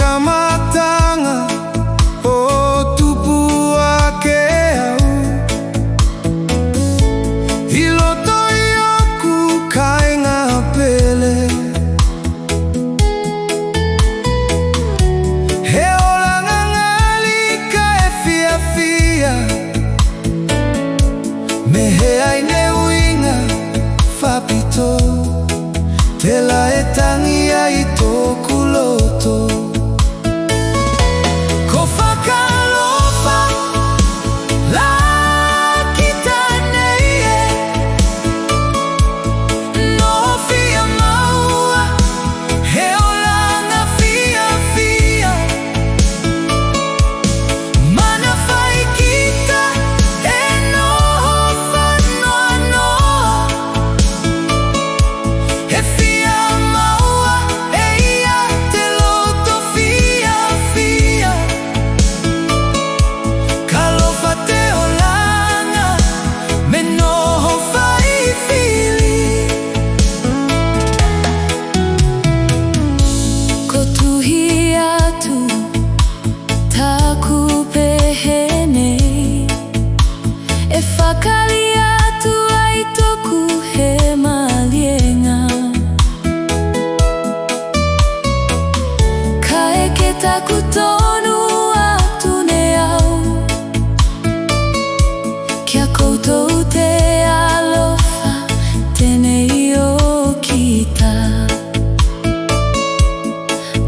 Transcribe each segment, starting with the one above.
kamatanga o tupu wake au iloto yoku kainga pele heolanga ngalika efiafia mehe aine uinga fapito tela etangi ya itokuloto kofakalofa la kitaneye no fia maua heolanga fia fia mana faikita eno hofanwa noa hefia maua eia teloto fia fia kalofa teolanga menoho faifili kotuhiatu takupehene efakaliatu aitokuhemalienga kaeketa kutonu atuneau kia koutou te alofa teneio kita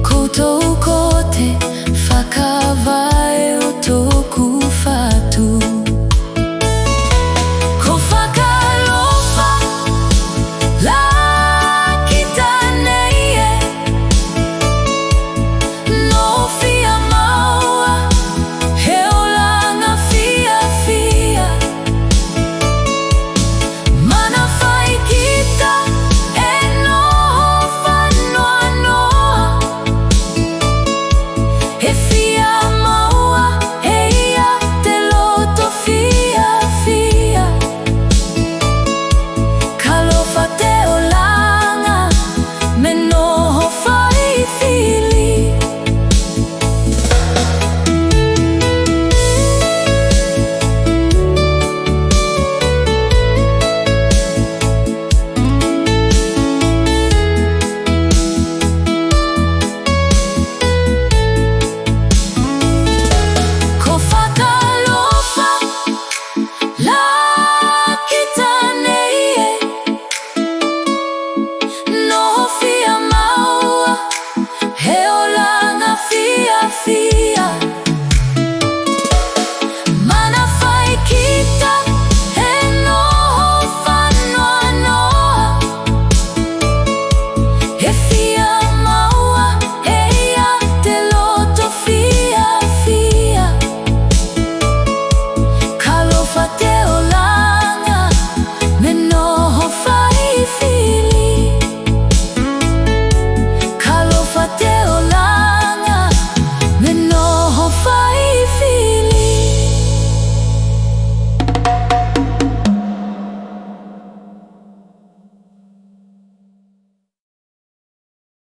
koutou kote fakavae o toku fatu kofakalofa la kitaneye no fia maua heolanga fia fia mana faikita eno hofanwa noa hefia maua eia teloto fia fia kalofa teolanga menoho faifili